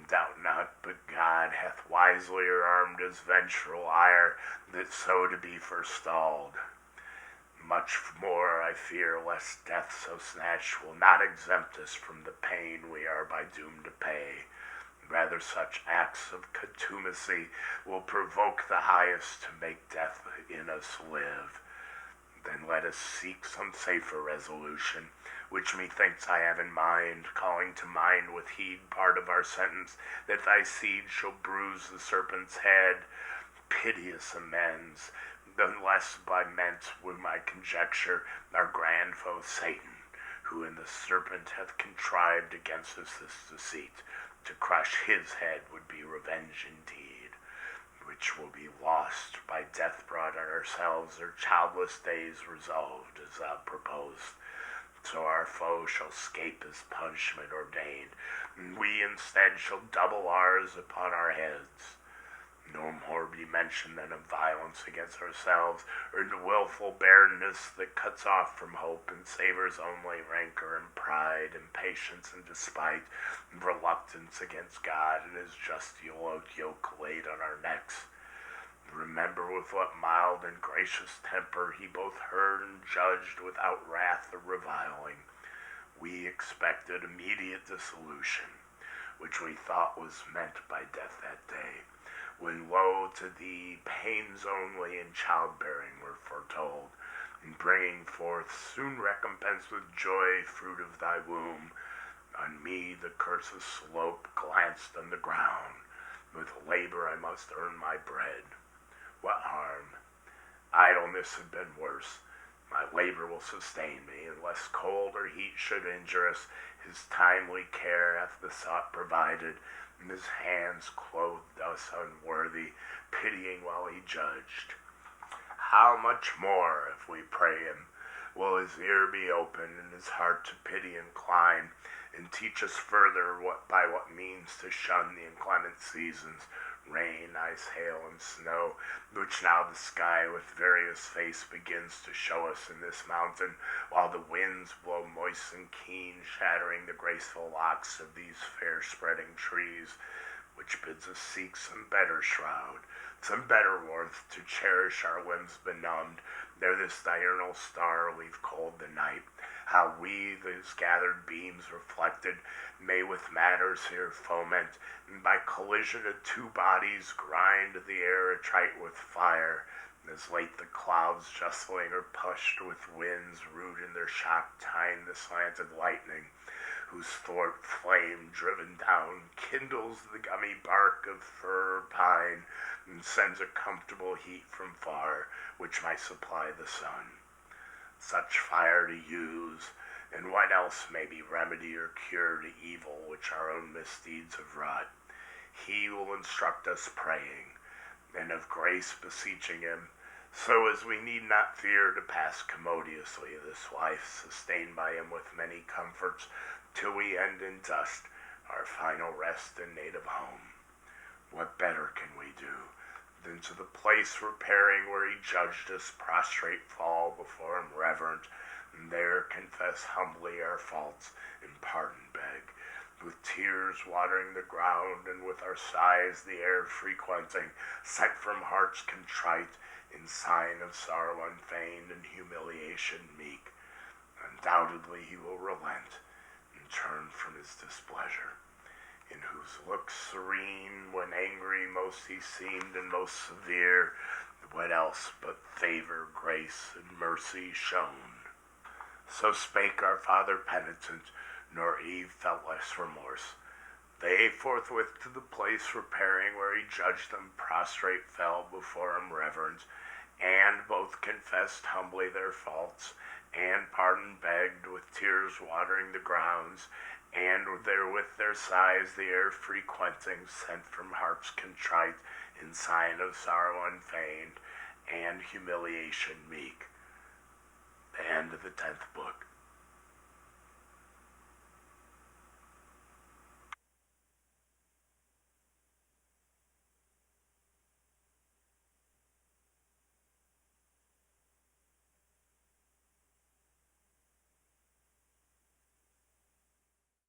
doubt not but God hath wisely armed his vengeful ire, that so to be forestalled. Much more I fear lest death so snatched will not exempt us from the pain we are by doom to pay, Rather, such acts of contumacy will provoke the highest to make death in us live. Then let us seek some safer resolution, which methinks I have in mind, calling to mind with heed part of our sentence, that thy seed shall bruise the serpent's head. Piteous amends, unless by meant with my conjecture our grand foe Satan, who in the serpent hath contrived against us this deceit. To crush his head would be revenge indeed, which will be lost by death brought on ourselves, or childless days resolved, as thou proposed. So our foe shall scape his punishment ordained, and we instead shall double ours upon our heads. No more be mentioned than of violence against ourselves, or the willful barrenness that cuts off from hope and savors only rancor and pride, impatience and despite, and reluctance against God and his just yoke laid on our necks. Remember with what mild and gracious temper he both heard and judged without wrath or reviling. We expected immediate dissolution, which we thought was meant by death that day, when lo, to thee pains only in childbearing were foretold, and bringing forth soon recompense with joy fruit of thy womb. On me the curse's slope glanced on the ground. With labor I must earn my bread. What harm? Idleness had been worse. My labor will sustain me, and lest cold or heat should injure us, his timely care hath the sought provided, and his hands clothed us unworthy, pitying while he judged. How much more, if we pray him, will his ear be open and his heart to pity incline, and teach us further by what means to shun the inclement seasons, rain, ice, hail, and snow, which now the sky with various face begins to show us in this mountain, while the winds blow moist and keen, shattering the graceful locks of these fair spreading trees, which bids us seek some better shroud, some better warmth to cherish our limbs benumbed. There this diurnal star leave cold the night. How we, these gathered beams reflected, may with matters here foment, and by collision of two bodies grind the air attrite with fire, as late the clouds justling are pushed with winds rude in their shock time the slanted lightning, whose thwart flame driven down kindles the gummy bark of fir or pine, and sends a comfortable heat from far, which might supply the sun. Such fire to use, and what else may be remedy or cure to evil which our own misdeeds have wrought. He will instruct us praying, and of grace beseeching him, so as we need not fear to pass commodiously this life, sustained by him with many comforts, till we end in dust, our final rest and native home. What better can we do than to the place repairing where he judged us prostrate fall before him reverent, and there confess humbly our faults and pardon beg, with tears watering the ground and with our sighs the air frequenting, sent from hearts contrite, in sign of sorrow unfeigned and humiliation meek. Undoubtedly he will relent and turn from his displeasure, in whose looks serene, when angry most he seemed and most severe, what else but favor, grace, and mercy shown. So spake our father penitent, nor Eve felt less remorse. They forthwith to the place repairing where he judged them prostrate fell before him reverent, and both confessed humbly their faults, and pardon begged with tears watering the grounds, and therewith their sighs the air frequenting, sent from hearts contrite, in sign of sorrow unfeigned, and humiliation meek. The end of the 10th book.